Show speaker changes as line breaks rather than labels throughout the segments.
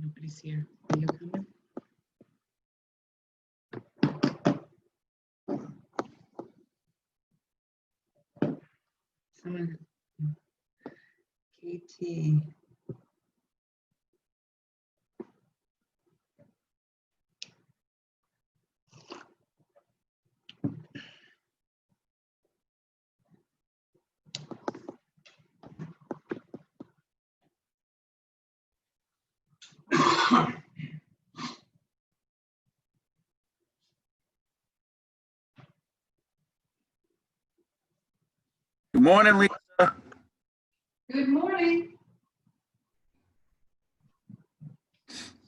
Nobody's here. Are you coming? Someone, KT.
Good morning, Lisa.
Good morning.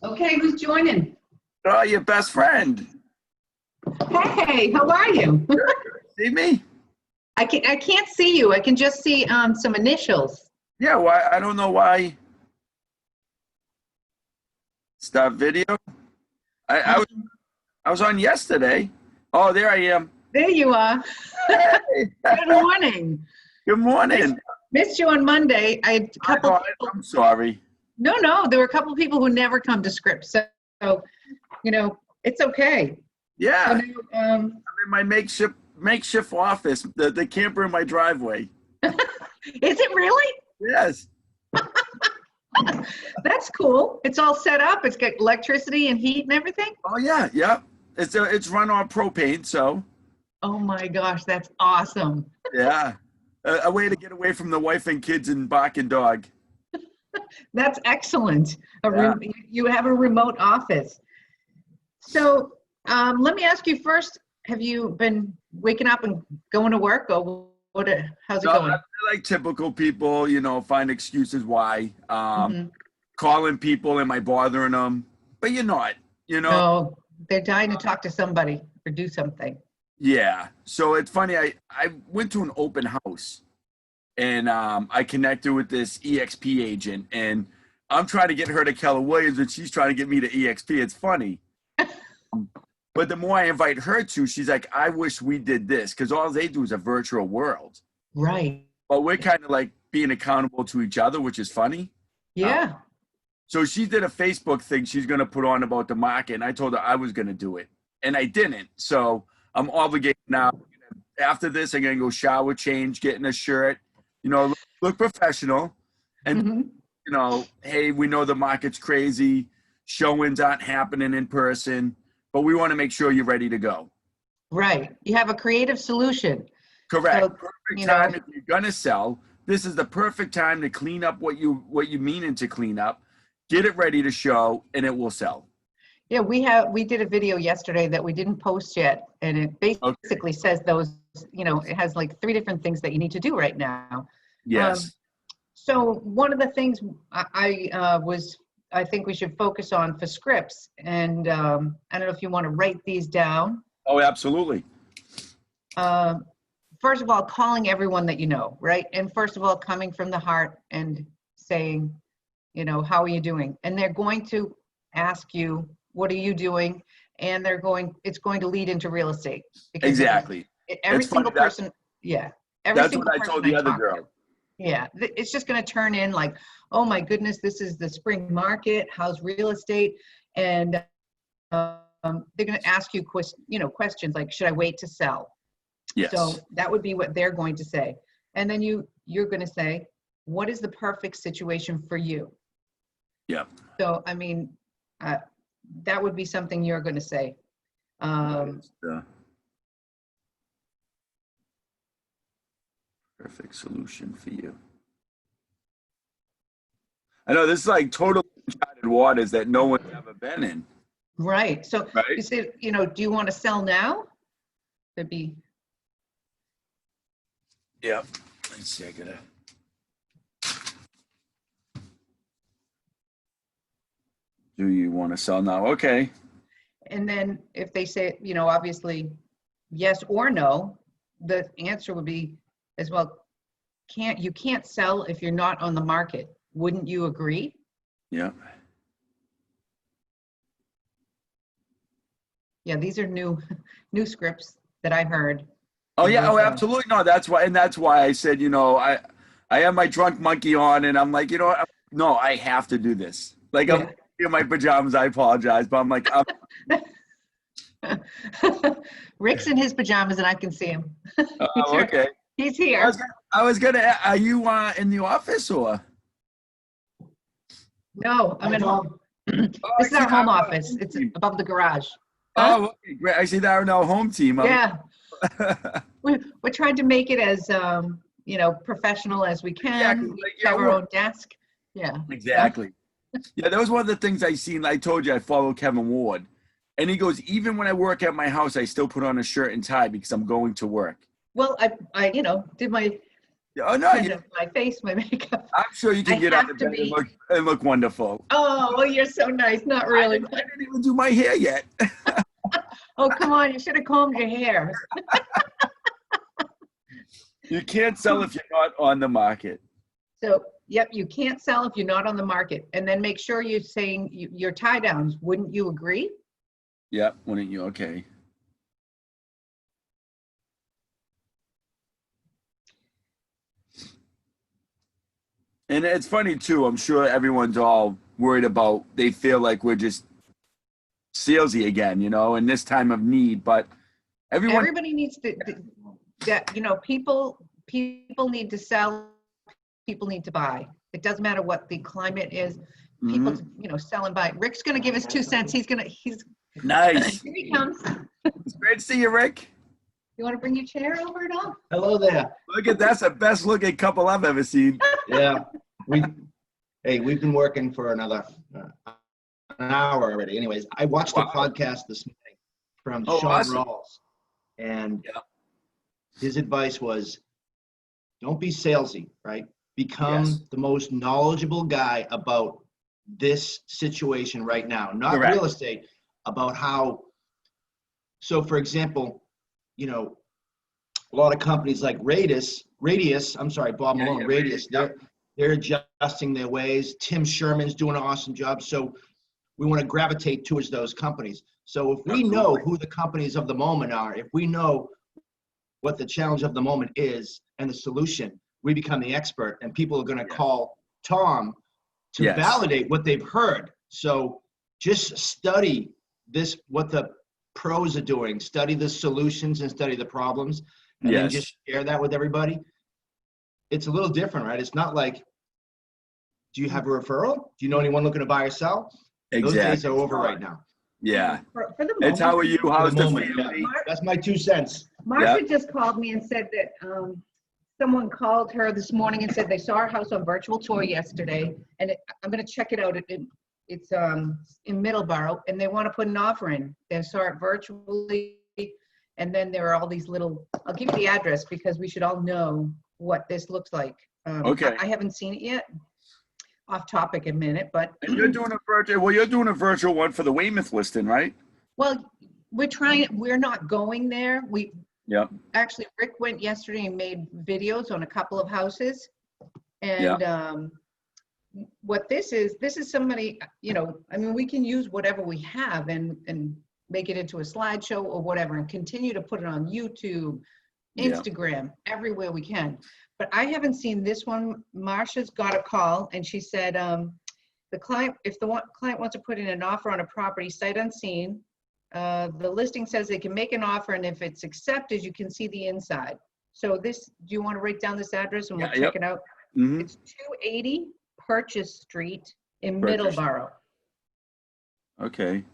Okay, who's joining?
Oh, your best friend.
Hey, how are you?
See me?
I can't see you. I can just see some initials.
Yeah, why? I don't know why. Stop video. I was on yesterday. Oh, there I am.
There you are.
Hey.
Good morning.
Good morning.
Missed you on Monday. I had a couple.
I'm sorry.
No, there were a couple of people who never come to script, so you know it's okay.
Yeah.
So now,
I'm in my makeshift office, the camper in my driveway.
is it really?
Yes.
That's cool. It's all set up. It's got electricity and heat and everything.
Oh yeah, yeah. It's run on propane, so.
Oh my gosh, that's awesome.
Yeah. A way to get away from the wife and kids and barking dog.
That's excellent.
Yeah.
You have a remote office. So let me ask you first, have you been waking up and going to work, or how's it going?
I like typical people, find excuses why.
Mhm.
Calling people, am I bothering them? But you're not,
No, they're dying to talk to somebody or do something.
Yeah. So it's funny, I went to an open house and I connected with this EXP agent, and I'm trying to get her to Keller Williams and she's trying to get me to EXP. It's funny. But the more I invite her to, she's like, I wish we did this, because all they do is a virtual world.
Right.
But we're kind of like being accountable to each other, which is funny.
Yeah.
So she did a Facebook thing she's going to put on about the market, and I told her I was going to do it, and I didn't. So I'm obligated now. After this, I'm going to go shower, change, get in a shirt, look professional. And, hey, we know the market's crazy. Showings aren't happening in person, but we want to make sure you're ready to go.
Right. You have a creative solution.
Correct.
So,
perfect time if you're going to sell. This is the perfect time to clean up what you meaning to clean up, get it ready to show, and it will sell.
Yeah, we did a video yesterday that we didn't post yet, and it basically says those, it has like 3 different things that you need to do right now.
Yes.
So one of the things I think we should focus on for scripts, and I don't know if you want to write these down.
Oh, absolutely.
First of all, calling everyone that you know, right? And first of all, coming from the heart and saying, how are you doing? And they're going to ask you, what are you doing? And it's going to lead into real estate.
Exactly.
Every single person, yeah.
That's what I told the other girl.
Yeah, it's just going to turn in like, oh my goodness, this is the spring market. How's real estate? And they're going to ask you, questions like, should I wait to sell?
Yes.
So that would be what they're going to say. And then you're going to say, what is the perfect situation for you?
Yeah.
So, I mean, that would be something you're going to say.
Perfect solution for you. I know this is like totally uncharted waters that no one's ever been in.
Right. So you say, do you want to sell now? There'd be.
Yeah. Let's see. I gotta. Do you want to sell now? Okay.
And then if they say, obviously yes or no, the answer would be as well, you can't sell if you're not on the market. Wouldn't you agree?
Yeah.
Yeah, these are new scripts that I heard.
Oh yeah, oh absolutely. No, that's why I said, I have my drunk monkey on, and I'm like, no, I have to do this. Like,
yeah.
in my pajamas. I apologize, but I'm like,
Rick's in his pajamas and I can see him.
oh, okay.
He's
I
here.
was gonna. Are you in the office or?
No, I'm at home.
Oh,
This is
I see
our home
that on our
office.
home
It's
team.
above the garage. Huh?
Oh, okay, great. I see that on our home team.
Yeah, we're trying to make it as, professional as we
Yeah, 'cause,
can. We
like,
have our
we're-
own desk. Yeah.
exactly. Yeah, that was one of the things I seen. I told you I follow Kevin Ward, and he goes, even when I work at my house, I still put on a shirt and tie because I'm going to work.
Well, I did my,
Oh no,
my face, my makeup.
I'm sure you can
I
get out
have
of
to
bed
be-
and look wonderful.
Oh, well, you're so nice. Not really.
I didn't even do my hair yet.
Oh, come on. You should have combed your hair.
You can't sell if you're not on the market.
So, yep, you can't sell if you're not on the market. And then make sure you're saying your tie downs. Wouldn't you agree?
Yep, wouldn't you? Okay. And it's funny too. I'm sure everyone's all worried about. They feel like we're just salesy again, in this time of need. But
Everybody needs to, people need to sell, people need to buy. It doesn't matter what the climate is. People, sell and buy. Rick's going to give us 2 cents. He's
nice.
Here he comes.
It's great to see you, Rick.
You want to bring your chair over at all?
Hello there.
Look at that's the best looking couple I've ever seen.
Yeah, we've been working for another an hour already. Anyways, I watched a podcast this morning from Sean
awesome.
Rawls, and his advice was, don't be salesy, right? Become the most knowledgeable guy about this situation right now, not
Correct.
real estate, about how. So, for example, a lot of companies like Bob Malone, Radius, they're adjusting their ways. Tim Sherman's doing an awesome job. So we want to gravitate towards those companies. So if we know who the companies of the moment are, if we know what the challenge of the moment is and the solution, we become the expert, and people are going to call Tom to validate what they've heard. So just study this, what the pros are doing, study the solutions and study the problems, and then just share that with everybody. It's a little different, right? It's not like, do you have a referral? Do you know anyone looking to buy or sell?
Exactly.
Those days are over right now.
Yeah.
For the moment.
It's how are you? How's the
moment,
family?
That's my 2 cents.
Marcia just called me and said that someone called her this morning and said they saw our house on virtual tour yesterday, and I'm going to check it out. It's in Middleborough, and they want to put an offer in. They saw it virtually, and then there are all these little. I'll give you the address because we should all know what this looks like.
Okay.
I haven't seen it yet. Off topic a minute, but
And you're doing a virtual. Well, you're doing a virtual one for the Weymouth listing, right?
well, we're trying. We're not going there.
Yep.
Actually, Rick went yesterday and made videos on a couple of houses. And what this is somebody, we can use whatever we have and make it into a slideshow or whatever and continue to put it on YouTube, Instagram, everywhere we can. But I haven't seen this one. Marcia's got a call and she said, if the client wants to put in an offer on a property sight unseen, the listing says they can make an offer, and if it's accepted, you can see the inside. So do you want to write down this address and we'll check it out?
Mm-hmm.
It's 280 Purchase Street in Middleborough.
Okay.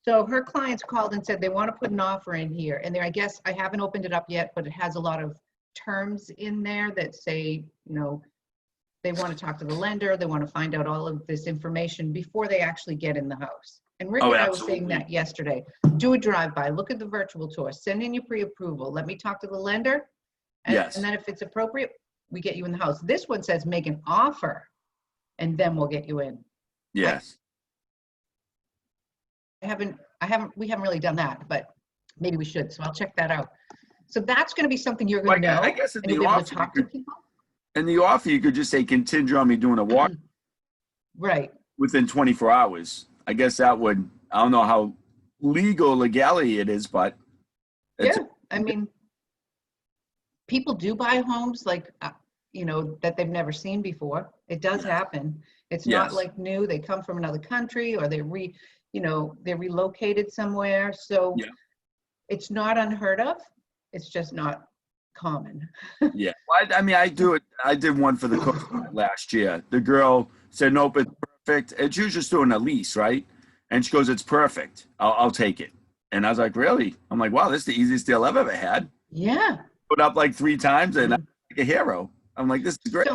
So her clients called and said they want to put an offer in here, and I guess I haven't opened it up yet, but it has a lot of terms in there that say, they want to talk to the lender, they want to find out all of this information before they actually get in the house. And Rick and I were saying that yesterday. Do a drive-by, look at the virtual tour, send in your pre-approval, let me talk to the lender, and then if it's appropriate, we get you in the house. This one says make an offer, and then we'll get you in.
Yes.
We haven't really done that, but maybe we should. So I'll check that out. So that's going to be something you're going to know.
I guess
and you'll be able to talk to people.
In the offer, you could just say contingent on me doing a walk
Right.
within 24 hours. I guess that would. I don't know how legality it is, but people do buy homes like that they've never seen before. It does happen.
It's
Yes.
not like new, they come from another country or they're relocated somewhere. So
Yeah.
it's not unheard of. It's just not common.
Yeah. Well, I mean, I do it. I did one for the Coast Guard last year. The girl said, nope, it's perfect. And she was just doing a lease, right? And she goes, it's perfect. I'll take it. And I was like, really? I'm like, wow, this is the easiest deal I've ever had.
Yeah.
Put up like 3 times and I'm like a hero. I'm like, this is great.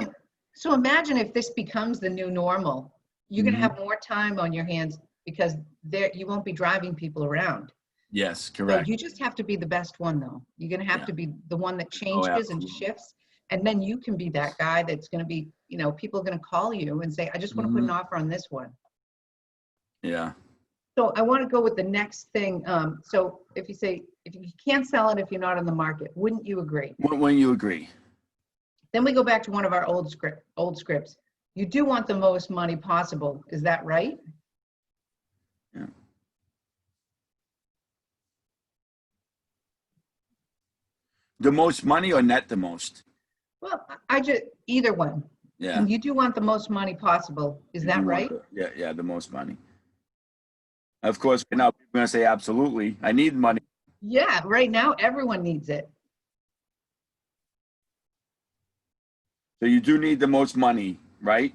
So imagine if this becomes the new normal. You're going to have more time on your hands because you won't be driving people around.
Yes,
So
correct.
you just have to be the best one, though. You're going to have to be the one that changes and
absolutely.
shifts. And then you can be that guy that's going to be, people are going to call you and say, I just want to put an offer on this one.
Yeah.
So I want to go with the next thing. So if you can't sell it if you're not on the market, wouldn't you agree?
When you agree.
Then we go back to one of our old scripts. You do want the most money possible. Is that right?
Yeah. The most money or net the most?
Well, either one.
Yeah.
You do want the most money possible. Is that right?
Yeah, the most money. Of course, right now people are going to say, absolutely. I need money.
Yeah, right now everyone needs it.
So you do need the most money, right?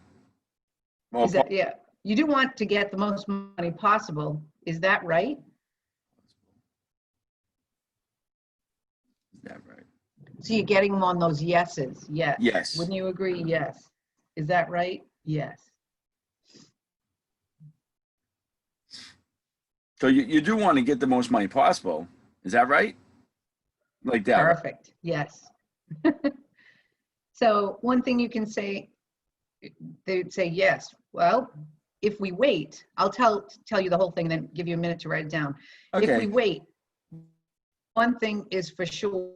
Well,
Yeah, you do want to get the most money possible. Is that right?
Is that right?
So you're getting them on those yeses. Yes.
Yes.
Wouldn't you agree? Yes. Is that right? Yes.
So you do want to get the most money possible. Is that right? Like that.
Perfect. Right? Yes. So one thing you can say, they'd say yes. Well, if we wait, I'll tell you the whole thing, then give you a minute to write it down.
Okay.
If we wait, one thing is for sure,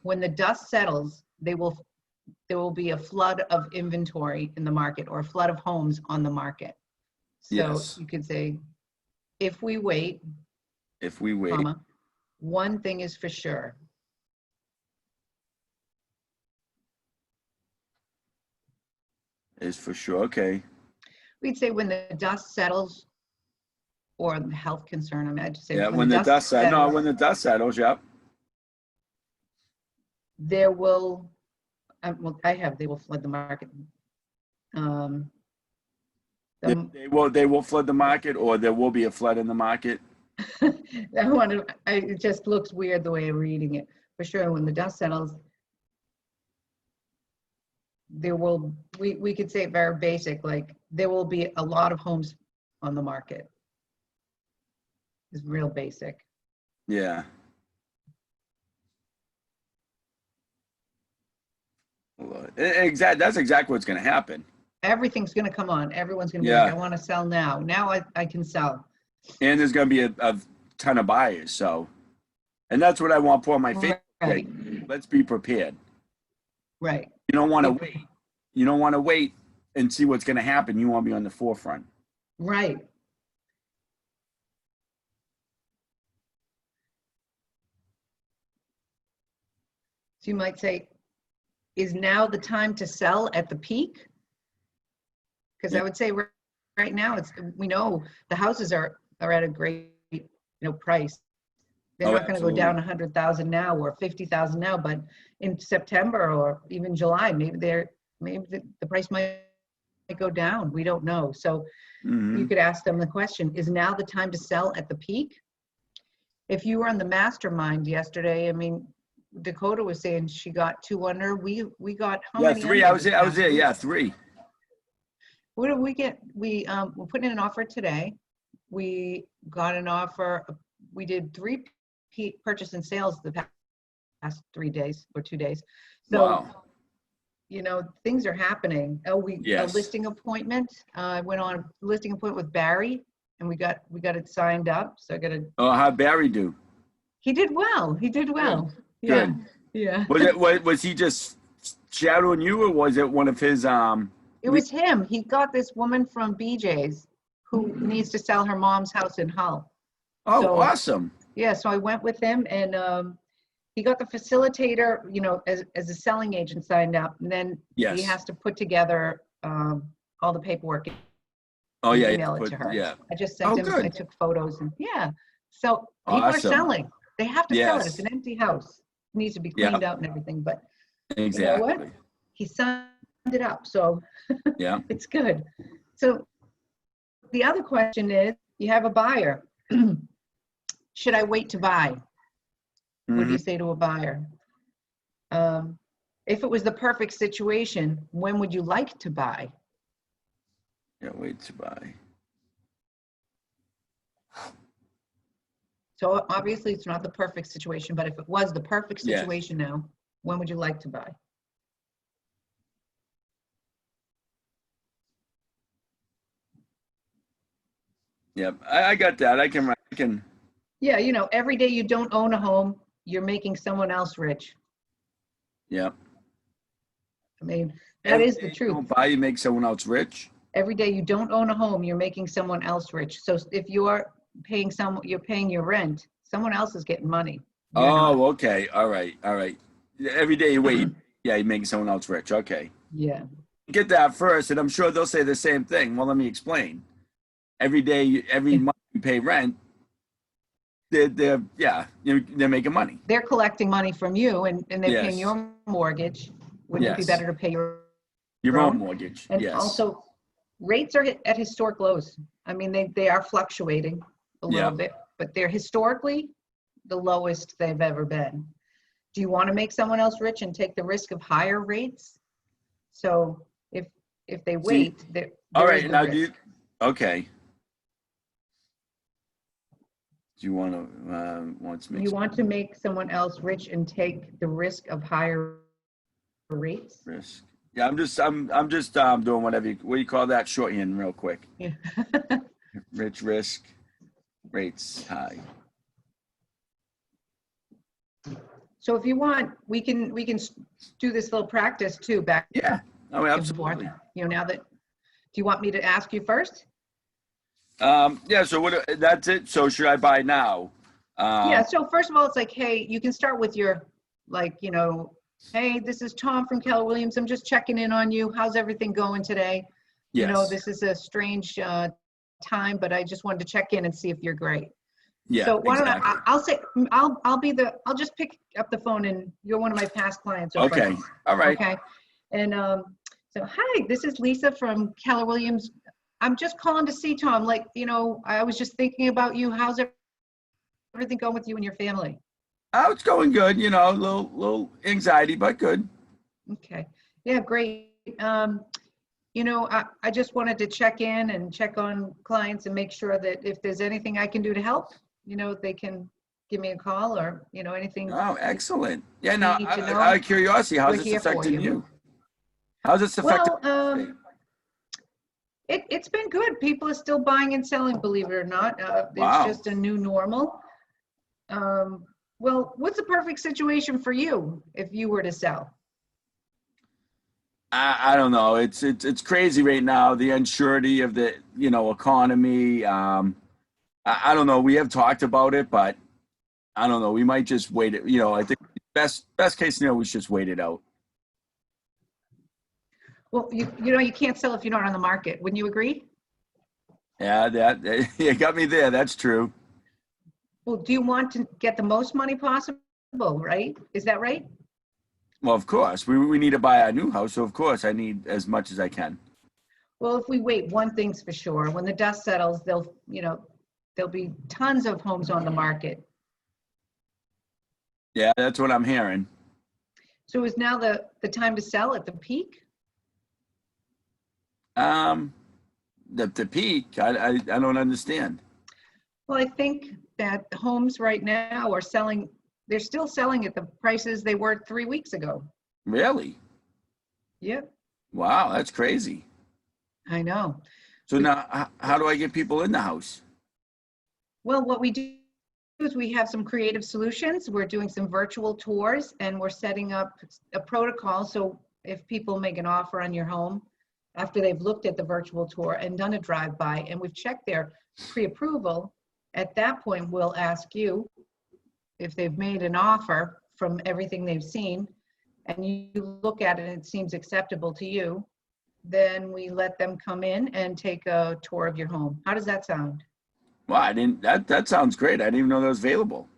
when the dust settles, there will be a flood of inventory in the market or a flood of homes on the market. So
yes.
You could say, if we wait, comma, one thing is for sure.
Is for sure. Okay.
We'd say when the dust settles, or the health concern. I mean, I'd just say
when the dust settles. No, when the dust settles. Yep.
There will. They will flood the market.
They will flood the market, or there will be a flood in the market.
It just looks weird the way I'm reading it. For sure, when the dust settles, there will, we could say it very basic, like there will be a lot of homes on the market. It's real basic.
Yeah. That's exactly what's going to happen.
Everything's going to come on. Everyone's going to be like, I want to sell now. Now I can sell.
And there's going to be a ton of buyers. So, and that's what I want for my Facebook.
Right.
Let's be prepared.
Right.
You don't want to wait. You don't want to wait and see what's going to happen. You want to be on the forefront.
Right. So you might say, is now the time to sell at the peak? Because I would say right now, we know the houses are at a great price. They're not going to go down 100,000 now or 50,000 now, but in September or even July, maybe the price might go down. We don't know. So you could ask them the question, is now the time to sell at the peak? If you were on the mastermind yesterday, I mean, Dakota was saying she got 2 under. We got how many?
3. I was there. Yeah, 3.
What did we get? We're putting in an offer today. We got an offer. We did 3 purchase and sales the past 3 days or 2 days. So, things are happening. A listing appointment. I went on a listing appointment with Barry, and we got it signed up. So I got to.
Oh, how'd Barry do?
He did well.
Good.
Yeah.
Good.
Yeah.
Was he just shadowing you, or was it one of his?
It was him. He got this woman from BJ's who needs to sell her mom's house in Hull.
Oh, awesome.
Yeah, so I went with him, and he got the facilitator, as a selling agent signed up, and then he has to put together all the paperwork
Oh,
and
yeah.
email it to her.
Yeah.
I just sent
Oh,
him, I
good.
took photos and yeah. So people are
Awesome.
selling. They have to sell it. It's
Yes.
an empty house. It needs to be
Yeah.
cleaned out and everything, but you know what?
Exactly.
He signed it up, so
Yeah.
it's good. So the other question is, you have a buyer. Should I wait to buy? What do you say to a buyer? If it was the perfect situation, when would you like to buy?
Yeah, wait to buy.
So obviously it's not the perfect situation, but if it was the perfect
Yes.
situation now, when would you like to buy?
Yep, I got that. I can.
Yeah, you know, every day you don't own a home, you're making someone else rich.
Yep.
I mean, that
Every
is
day
the
you
truth.
don't buy, you make someone else rich.
Every day you don't own a home, you're making someone else rich. So if you are paying you're paying your rent, someone else is getting money. You're not.
Oh, okay. All right. All right. Every day you wait, yeah, you're making someone else rich. Okay.
Yeah.
Get that first, and I'm sure they'll say the same thing. Well, let me explain. Every day, every month you pay rent, they're making money.
They're collecting money from you and they're paying
Yes.
your mortgage. Wouldn't it be
Yes.
better to pay your
Your
own?
own mortgage.
And
Yes.
also, rates are at historic lows. I mean, they are fluctuating a little bit, but they're historically the lowest they've ever been. Do you want to make someone else rich and take the risk of higher rates? So if they wait, there
All
is
right.
the
Now,
risk.
okay. Do you want to make
You
some
want to make someone else rich and take the risk of higher rates?
risk? Yeah, I'm just doing whatever what do you call that? Shorthand real quick.
Yeah.
Rich risk rates high.
So if you want, we can do this little practice too, back
Yeah. Oh,
and forth.
absolutely.
You know, now that, do you want me to ask you first?
Yeah. So that's it. So should I buy now?
Yeah, so first of all, it's like, hey, you can start with your, like, you know, hey, this is Tom from Keller Williams. I'm just checking in on you. How's everything going today? You know,
Yes.
this is a strange time, but I just wanted to check in and see if you're great.
Yeah.
So why don't
Exactly.
I'll just pick up the phone, and you're one of my past clients. So
Okay. All right.
Okay. And so, hi, this is Lisa from Keller Williams. I'm just calling to see Tom. Like, you know, I was just thinking about you. How's everything going with you and your family?
Oh, it's going good. You know, a little anxiety, but good.
Okay. Yeah, great. You know, I just wanted to check in and check on clients and make sure that if there's anything I can do to help, you know, they can give me a call or, you know, anything.
Oh, excellent. Yeah. Now,
Need to know.
out of curiosity, how's
We're
this
here for
affecting
you.
you? How's this affecting?
Well, it's been good. People are still buying and selling, believe it or not.
Wow.
It's just a new normal. Well, what's the perfect situation for you if you were to sell?
I don't know. It's crazy right now. The unsurety of the economy. I don't know. We have talked about it, but I don't know. We might just wait it. I think best case scenario, we should just wait it out.
Well, you know, you can't sell if you're not on the market. Wouldn't you agree?
Yeah, that you got me there. That's true.
Well, do you want to get the most money possible, right? Is that right?
Well, of course, we need to buy our new house, so of course I need as much as I can.
Well, if we wait, one thing's for sure. When the dust settles, there'll be tons of homes on the market.
Yeah, that's what I'm hearing.
So is now the time to sell at the peak?
The peak. I don't understand.
Well, I think that homes right now are selling. They're still selling at the prices they were 3 weeks ago.
Really?
Yep,
Wow, that's crazy.
I know.
So now, how do I get people in the house?
Well, what we do is we have some creative solutions. We're doing some virtual tours and we're setting up a protocol. So if people make an offer on your home after they've looked at the virtual tour and done a drive-by and we've checked their pre-approval, at that point, we'll ask you if they've made an offer from everything they've seen and you look at it and it seems acceptable to you, then we let them come in and take a tour of your home. How does that sound?
Well, I didn't, that sounds great. I didn't even know that was available.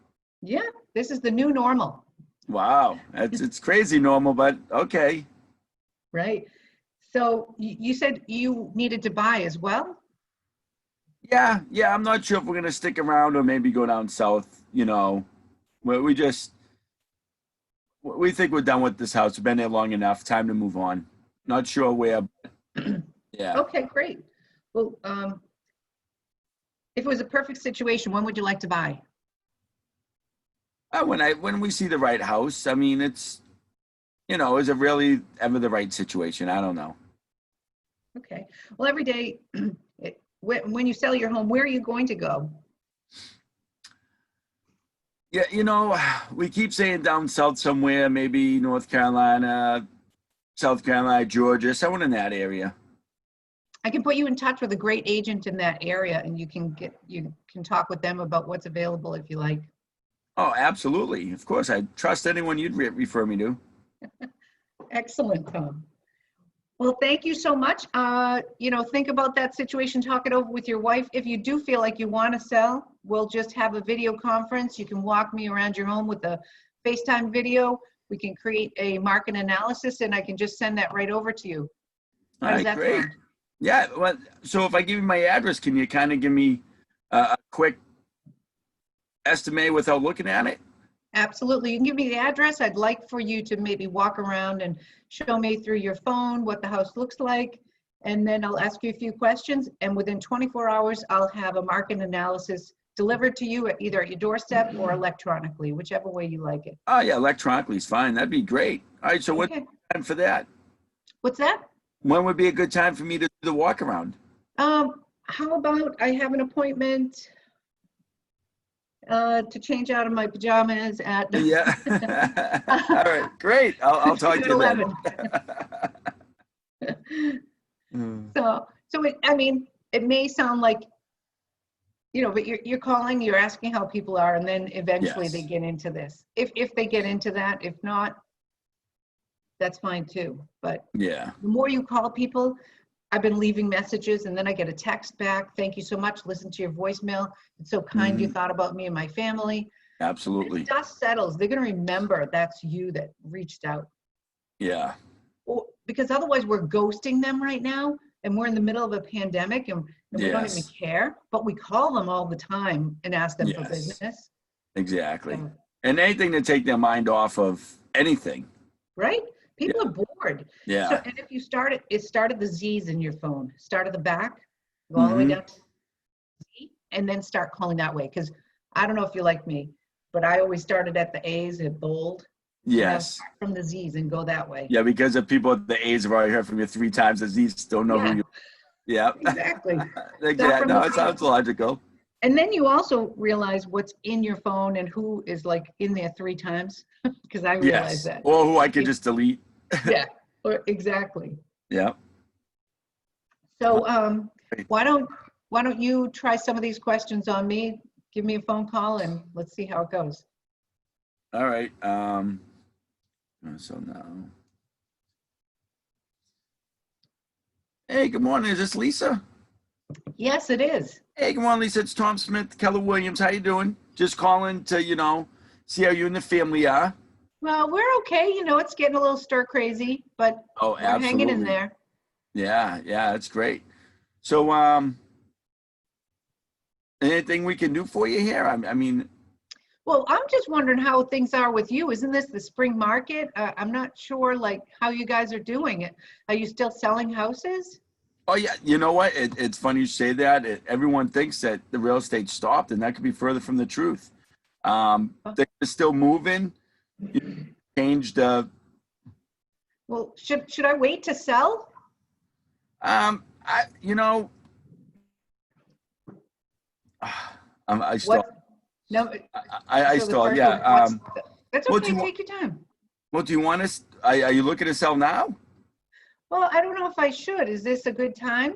Yeah, this is the new normal,
Wow. It's crazy normal, but okay.
right? So you said you needed to buy as well?
Yeah. Yeah. I'm not sure if we're going to stick around or maybe go down south, you know, we think we're done with this house. We've been there long enough. Time to move on. Not sure where. Yeah.
Okay, great. Well, if it was a perfect situation, when would you like to buy?
When we see the right house, I mean, it's, you know, is it really ever the right situation? I don't know.
Okay. Well, every day, when you sell your home, where are you going to go?
Yeah, you know, we keep saying down south somewhere, maybe North Carolina, South Carolina, Georgia, someone in that area.
I can put you in touch with a great agent in that area, and you can talk with them about what's available if you like.
Oh, absolutely. Of course, I trust anyone you'd refer me to.
Excellent, Tom. Well, thank you so much. Think about that situation, talk it over with your wife. If you do feel like you want to sell, we'll just have a video conference. You can walk me around your home with a FaceTime video. We can create a market analysis, and I can just send that right over to you.
All
How does
right,
that
great.
sound?
Yeah, well, so if I give you my address, can you kind of give me a quick estimate without looking at it?
Absolutely. You can give me the address. I'd like for you to maybe walk around and show me through your phone what the house looks like. And then I'll ask you a few questions. And within 24 hours, I'll have a market analysis delivered to you either at your doorstep or electronically, whichever way you like it.
Oh, yeah, electronically is fine. That'd be great. All right, so what's
Okay.
the time for that?
What's that?
When would be a good time for me to do the walk around?
How about I have an appointment to change out of my pajamas at
Yeah. All right, great. I'll talk to
at
you then.
11.
Mm.
I mean, it may sound like, but you're calling, you're asking how people are, and then eventually they
Yes.
get into this. If they get into that, if not, that's fine too. But
Yeah.
the more you call people, I've been leaving messages and then I get a text back. Thank you so much. Listen to your voicemail. It's so kind you
Mhm.
thought about me and my family.
Absolutely.
As dust settles, they're going to remember that's you that reached out.
Yeah.
Because otherwise we're ghosting them right now, and we're in the middle of a pandemic, and we don't even
Yes.
care, but we call them all the time and ask them for
Yes.
business.
Exactly.
So,
And anything to take their mind off of anything.
right? People
Yeah.
are bored. So,
Yeah.
and if you started the Z's in your phone, start at the back, go all the way
Hmm.
down to Z, and then start calling that way. Because I don't know if you're like me, but I always started at the A's at bold. So now
Yes.
start from the Z's and go that way.
Yeah, because of people at the A's have already heard from you 3 times, the Z's don't know who
Yeah,
you. Yeah.
exactly. Start
Exactly.
from
No,
the
it
Z's.
sounds logical.
And then you also realize what's in your phone and who is like in there 3 times, because I realized
Yes.
that.
Or who I could just delete.
Yeah, exactly.
Yeah.
So
Great.
why don't you try some of these questions on me? Give me a phone call and let's see how it goes.
All right. So now. Hey, good morning. Is this Lisa?
Yes, it is.
Hey, good morning, Lisa. It's Tom Smith, Keller Williams. How you doing? Just calling to, see how you and the family are.
Well, we're okay. It's getting a little stir crazy, but
Oh,
we're hanging in
absolutely.
there.
Yeah, that's great. So, anything we can do for you here? I mean,
Well, I'm just wondering how things are with you. Isn't this the spring market? I'm not sure like how you guys are doing it. Are you still selling houses?
oh yeah, you know what? It's funny you say that. Everyone thinks that the real estate stopped, and that could be further from the truth. They're still moving. You changed.
Well, should I wait to sell?
I, I still,
What? No.
I
So the
still,
first one,
yeah.
that's
What do
okay.
you want?
Take your time.
What do you want us? Are you looking to sell now?
Well, I don't know if I should. Is this a good time?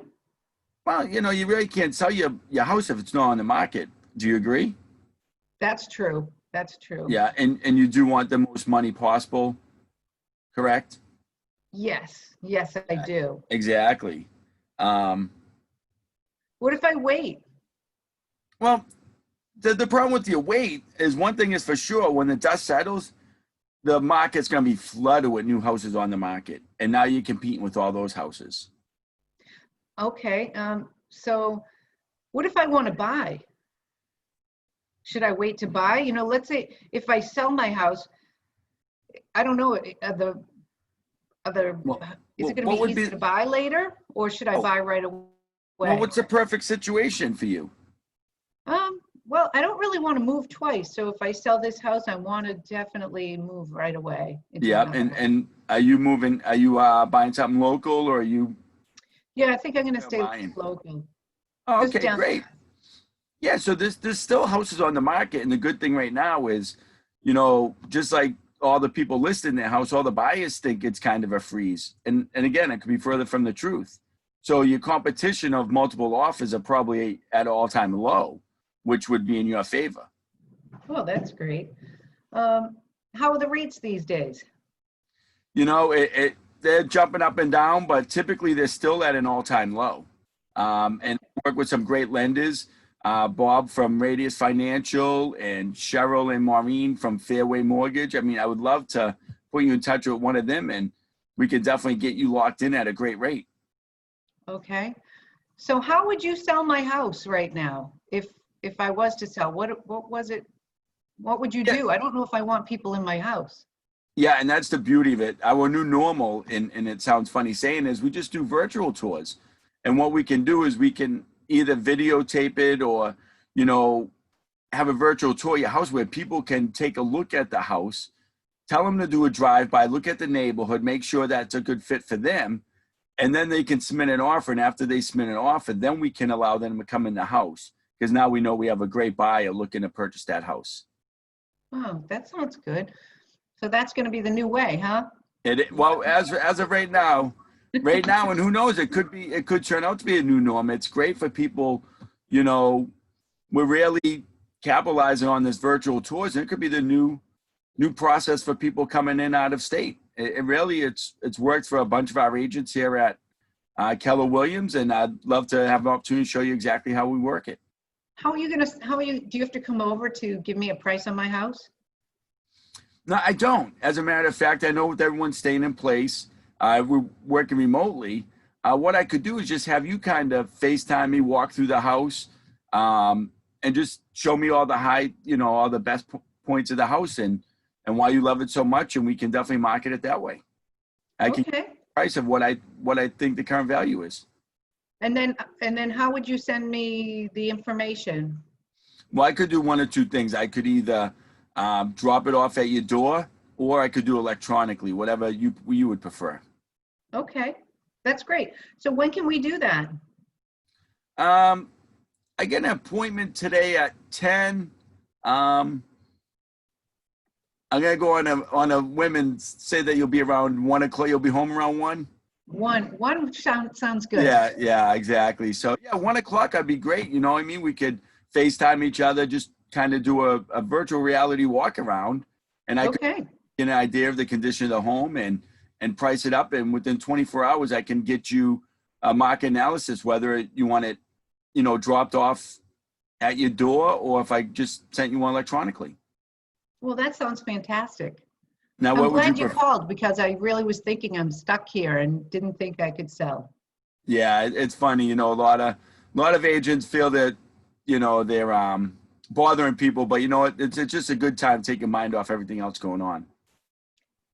Well, you really can't sell your house if it's not on the market. Do you agree?
That's true. That's true.
Yeah, and you do want the most money possible, correct?
Yes, yes, I do.
Exactly. Um,
What if I wait?
well, the problem with your weight is one thing is for sure, when the dust settles, the market's going to be flooded with new houses on the market. And now you're competing with all those houses.
Okay, so what if I want to buy? Should I wait to buy? You know, let's say if I sell my house, I don't know,
Well,
is it going to
what
be
would
easy
be,
to buy later, or should I
oh,
buy right
well,
away?
what's the perfect situation for you?
Well, I don't really want to move twice. So if I sell this house, I want to definitely move right away into
Yeah.
another house.
And are you buying something local, or are you
Yeah, I think I'm going to stay
buying?
local,
Oh,
just
okay,
down.
great. Yeah, so there's still houses on the market, and the good thing right now is, you know, just like all the people listing their house, all the buyers think it's kind of a freeze, and again, it could be further from the truth. So your competition of multiple offers are probably at an all-time low, which would be in your favor.
Oh, that's great. Um, how are the rates these days?
You know, they're jumping up and down, but typically they're still at an all-time low. And I work with some great lenders, Bob from Radius Financial and Cheryl and Maureen from Fairway Mortgage. I mean, I would love to put you in touch with one of them, and we could definitely get you locked in at a great rate.
Okay. So how would you sell my house right now? If I was to sell, what was it? What would you
Yeah,
do? I don't know if I want people in my house.
yeah, and that's the beauty of it. Our new normal, and it sounds funny saying, is we just do virtual tours. And what we can do is we can either videotape it or, you know, have a virtual tour of your house where people can take a look at the house, tell them to do a drive-by, look at the neighborhood, make sure that's a good fit for them, and then they can submit an offer. And after they submit an offer, then we can allow them to come in the house, because now we know we have a great buyer looking to purchase that house.
Oh, that sounds good. So that's going to be the new way, huh?
Well, as of right now, and who knows, it could turn out to be a new norm. It's great for people, you know, we're really capitalizing on this virtual tours, and it could be the new process for people coming in out of state. It really, it's worked for a bunch of our agents here at Keller Williams, and I'd love to have an opportunity to show you exactly how we work it.
Do you have to come over to give me a price on my house?
No, I don't. As a matter of fact, I know with everyone staying in place, we're working remotely. What I could do is just have you kind of FaceTime me, walk through the house, and just show me all all the best points of the house, and why you love it so much, and we can definitely market it that way. I can give you
Okay.
the price of what I think the current value is.
And then how would you send me the information?
Well, I could do one or two things. I could either drop it off at your door, or I could do electronically, whatever you would prefer.
Okay, that's great. So when can we do that?
I get an appointment today at 10. I'm gonna go on a whim and say that you'll be around 1 o'clock. You'll be home around 1.
One sounds good.
Yeah, exactly. So yeah, 1 o'clock, I'd be great. You know what I mean? We could FaceTime each other, just kind of do a virtual reality walk around, and I could
Okay.
get an idea of the condition of the home and price it up. And within 24 hours, I can get you a market analysis, whether you want it, dropped off at your door, or if I just sent you one electronically.
Well, that sounds fantastic.
Now,
I'm
what would you
glad you
prefer?
called because I really was thinking I'm stuck here and didn't think I could sell.
Yeah, it's funny. A lot of agents feel that, they're bothering people, but you know what? It's just a good time to take your mind off everything else going on.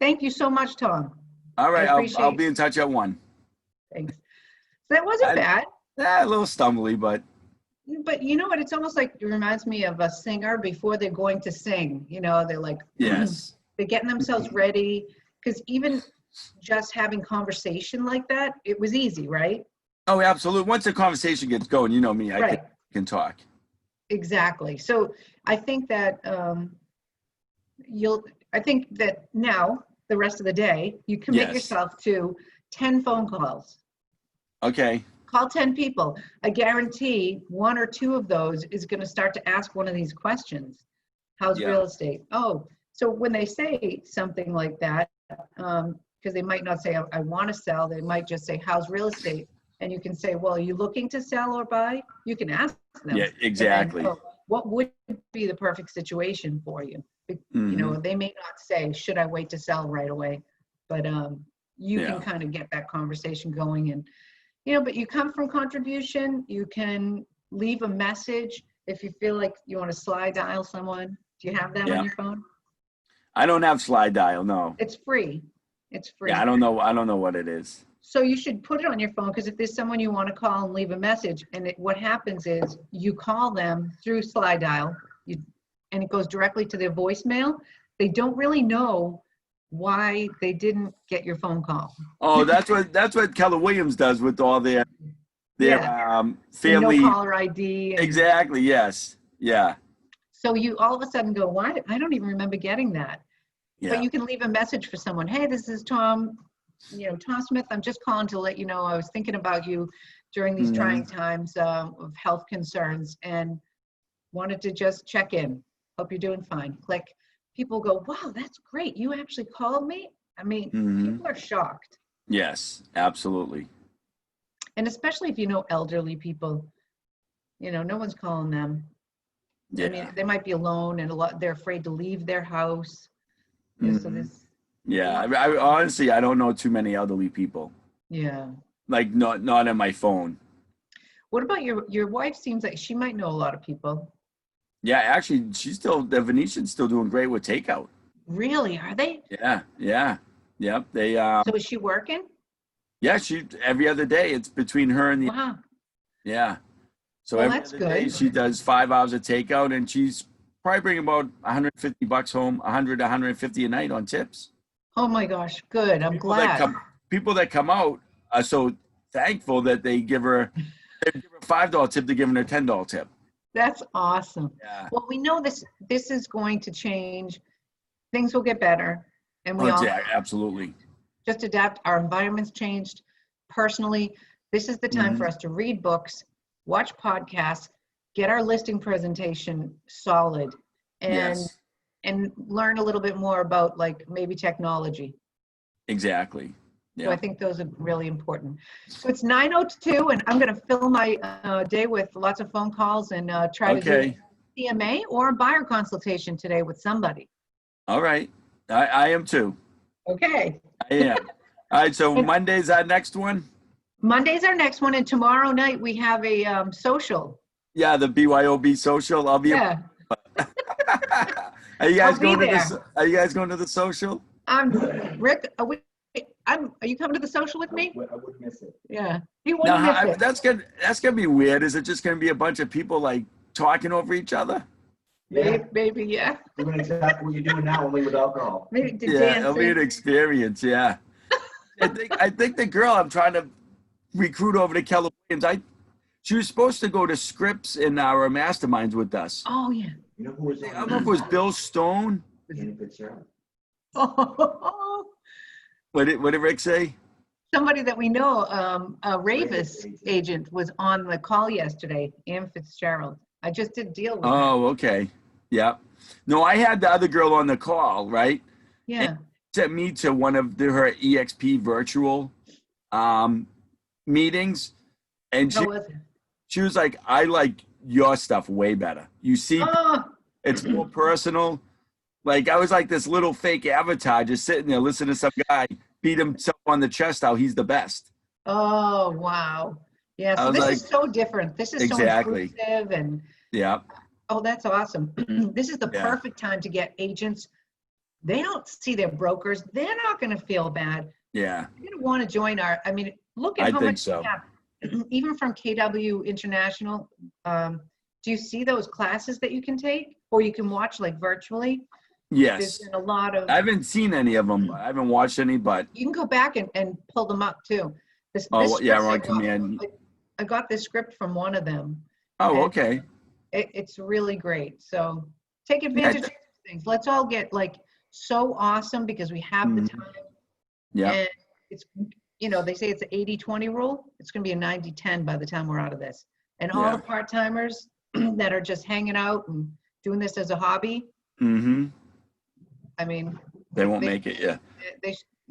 Thank you so much, Tom.
All
I
right, I'll
appreciate
be in touch at 1.
Thanks. That wasn't bad.
A little stumbly, but
But you know what? It's almost like it reminds me of a singer before they're going to sing. They're like,
yes.
they're getting themselves ready. Because even just having conversation like that, it was easy, right?
Oh, absolutely. Once the conversation gets going, you know me, I
Right.
can talk.
Exactly. So I think that I think that now, the rest of the day, you commit
Yes.
yourself to 10 phone calls.
Okay.
Call 10 people. I guarantee one or two of those is going to start to ask one of these questions. How's
Yeah.
real estate? Oh, so when they say something like that, because they might not say, I want to sell. They might just say, how's real estate? And you can say, well, are you looking to sell or buy? You can ask them.
Yeah, exactly.
And then, what would be the perfect situation for you? You know, they may not say, should I wait to sell right away? But you can kind of get that conversation going. And, you know, but you come from contribution, you can leave a message if you feel like you want to slide dial someone. Do you have that on your phone?
I don't have slide dial, no.
It's free. It's free.
Yeah, I don't know what it is.
So you should put it on your phone, because if there's someone you want to call and leave a message, and what happens is you call them through slide dial, and it goes directly to their voicemail. They don't really know why they didn't get your phone call.
Oh, that's what Keller Williams does with all their family.
No caller ID.
Exactly. Yes. Yeah.
So you all of a sudden go, why? I don't even remember getting that.
Yeah.
But you can leave a message for someone. Hey, this is Tom. You know, Tom Smith. I'm just calling to let you know I was thinking about you during these trying times of health concerns, and wanted to just check in. Hope you're doing fine. Click. People go, wow, that's great. You actually called me? I mean, people are shocked.
Yes, absolutely.
And especially if you know elderly people, you know, no one's calling them.
Yeah.
I mean, they might be alone, and they're afraid to leave their house. So this.
Yeah, I honestly, I don't know too many elderly people.
Yeah.
Like not on my phone.
What about your wife? Seems like she might know a lot of people.
Yeah, actually, the Venetian's still doing great with takeout.
Really? Are they?
Yeah. Yep. They
So is she working?
yeah, every other day it's between her and the
Wow.
yeah. So
Well,
every
that's
other day
good.
she does 5 hours of takeout, and she's probably bringing about $150 home, 150 a night on tips.
Oh my gosh, good. I'm glad.
People that come out are so thankful that they give her a $5 tip to giving her $10 tip.
That's awesome.
Yeah.
Well, we know this is going to change. Things will get better, and we all
absolutely
just adapt. Our environment's changed. Personally, this is the time for us to read books, watch podcasts, get our listing presentation solid, and learn a little bit more about, like, maybe technology.
Exactly. Yeah.
So I think those are really important. So it's 9:02, and I'm going to fill my day with lots of phone calls and try to do CMA or a buyer consultation today with somebody.
All right. I am too.
Okay.
I am. All right. So Monday's our next one.
Monday's our next one, and tomorrow night we have a social.
Yeah, the BYOB social. I'll be.
Yeah.
Are you guys going to this? Are you guys going to the social?
Rick. Are you coming to the social with me?
I would miss it.
Yeah. He wouldn't miss it.
That's gonna be weird. Is it just gonna be a bunch of people like talking over each other?
Yeah.
Maybe, yeah.
Doing exactly what you're doing now, only with alcohol.
Maybe
It'll be an experience. Yeah. I think the girl I'm trying to recruit over to Keller Williams, she was supposed to go to Scripps in our masterminds with us.
Oh yeah.
You know who was?
I don't know if it was Bill Stone.
Oh.
What did Rick say?
Somebody that we know, a Ravis agent, was on the call yesterday, Ann Fitzgerald. I just did deal with her.
Oh, okay. Yeah. No, I had the other girl on the call, right?
Yeah.
And sent me to one of her EXP virtual meetings. And she was like, I like your stuff way better. You see, it's more personal. Like, I was like this little fake avatar just sitting there listening to some guy beat himself on the chest how he's the best.
Oh, wow. Yeah, so this is so different. This is so inclusive and oh, that's awesome. This is the perfect time to get agents. They don't see their brokers. They're not going to feel bad.
Yeah.
You're going to want to join look at how much we have. Even from KW International, do you see those classes that you can take, or you can watch like virtually?
Yes.
There's been a lot of.
I haven't seen any of them. I haven't watched any, but
you can go back and pull them up too.
on command.
I got this script from one of them.
Oh, okay.
It's really great. So take advantage of things. Let's all get like so awesome because we have the time.
Yeah.
And it's, they say it's an 80-20 rule. It's going to be a 90-10 by the time we're out of this. And all the part-timers that are just hanging out and doing this as a hobby.
Mm-hmm.
I mean,
they won't make it. Yeah.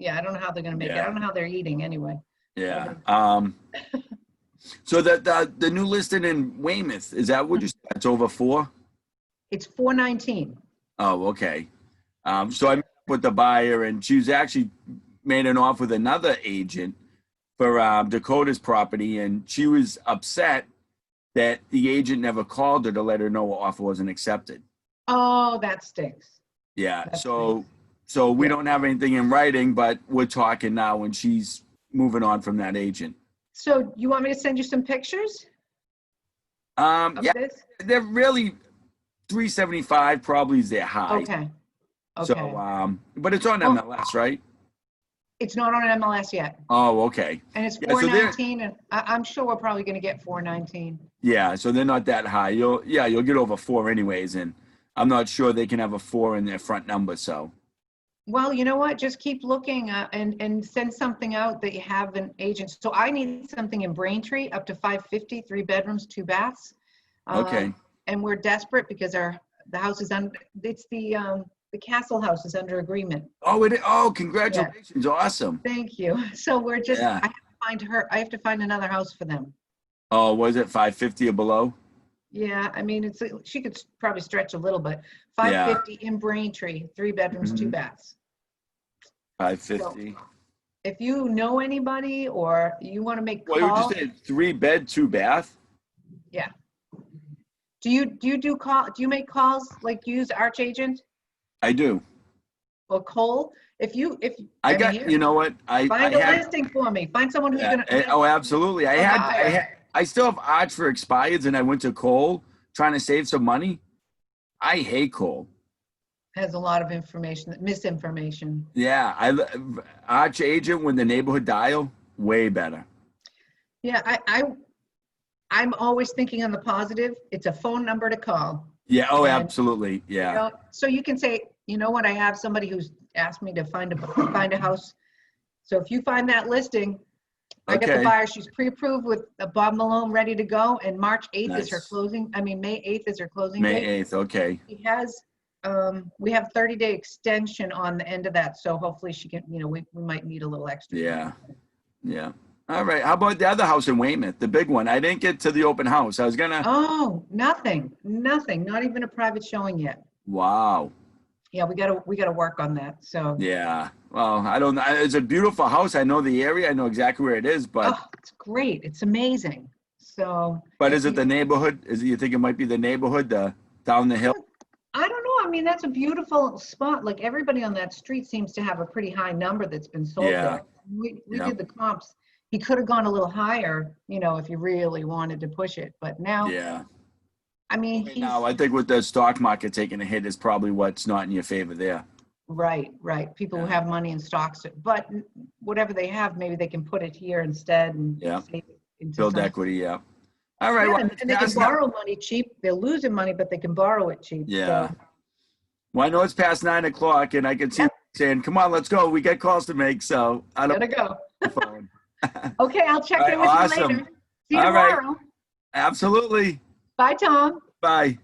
Yeah, I don't know how they're gonna make it. I don't know how they're eating anyway.
Yeah. So the new listing in Weymouth, is that what you said? It's over 4?
It's 419.
Oh, okay. So I met with the buyer, and she was actually made an offer with another agent for Dakota's property, and she was upset that the agent never called her to let her know her offer wasn't accepted.
Oh, that stinks.
Yeah.
That
So
stinks.
we
Yeah.
don't have anything in writing, but we're talking now, and she's moving on from that agent.
So you want me to send you some pictures of
Yeah,
this?
they're really 375 probably is their high.
Okay. Okay.
So, but it's on
Well-
MLS, right?
It's not on MLS yet.
Oh, okay.
And it's
Yeah, so they're-
419, and I'm sure we're probably gonna get 419.
Yeah, so they're not that high. You'll get over 4 anyways, and I'm not sure they can have a 4 in their front number. So
Well, you know what? Just keep looking and send something out that you have an agent. So I need something in Braintree up to 550, 3 bedrooms, 2 baths.
okay.
And we're desperate because the house is it's the Castle House is under agreement.
Oh, congratulations! Awesome.
Thank you. So we're just,
Yeah.
I have to find another house for them.
Oh, was it 550 or below?
Yeah, I mean, she could probably stretch a little, but 550 in Braintree, 3 bedrooms, 2
Mhm.
baths.
550.
If you know anybody or you want to make
Well, you
calls,
just said 3 bed, 2 bath.
do you make calls, like use Arch Agent
I do.
or Cole? If
I
mean,
got.
here,
You know what? I
find a
have.
listing for me. Find someone who's
Yeah,
gonna.
oh, absolutely. I still have Arch for expireds, and I went to Cole trying to save some money. I hate Cole.
Has a lot of information, misinformation.
Yeah, Arch Agent when the neighborhood dial, way better.
Yeah, I'm always thinking on the positive. It's a phone number to call.
Yeah. Oh,
And,
absolutely. Yeah.
You know, so you can say, you know what, I have somebody who's asked me to find a house. So if you find that listing, I got the
Okay.
buyer. She's pre-approved with a Bob Malone ready to go, and March 8th is her
Nice.
closing. I mean, May 8th is her closing
May
date.
8th. Okay.
She has, we have 30-day extension on the end of that, so hopefully she can, we might need a little extra.
Yeah. Yeah. All right. How about the other house in Weymouth, the big one? I didn't get to the open house. I was gonna.
Oh, nothing, not even a private showing yet.
Wow.
Yeah, we gotta work on that, so.
Yeah. Well, I don't know. It's a beautiful house. I know the area. I know exactly where it is, but
Oh, it's great, it's amazing, so.
is it the neighborhood? You think it might be the neighborhood, down the hill?
I don't know, I mean, that's a beautiful spot, like everybody on that street seems to have a pretty high number that's been sold
Yeah.
there. We
Yeah.
did the comps, he could have gone a little higher, if you really wanted to push it, but now,
Yeah.
I mean,
Right
he's,
now, I think with the stock market taking a hit is probably what's not in your favor there.
right, people who
Yeah.
have money in stocks, but whatever they have, maybe they can put it here instead and
Yeah.
save it into
Build
some-
equity, yeah. All right.
Yeah,
Well,
and they can
past nine-
borrow money cheap, they're losing money, but they can borrow it cheap.
Yeah.
So,
Well, I know it's past 9 o'clock, and I can see
Yep.
saying, "Come on, let's go. We got calls to make." So I don't
gotta go.
the phone.
Okay, I'll check
All right,
in with
awesome.
you later. See you
All right.
tomorrow.
Absolutely.
Bye, Tom.
Bye.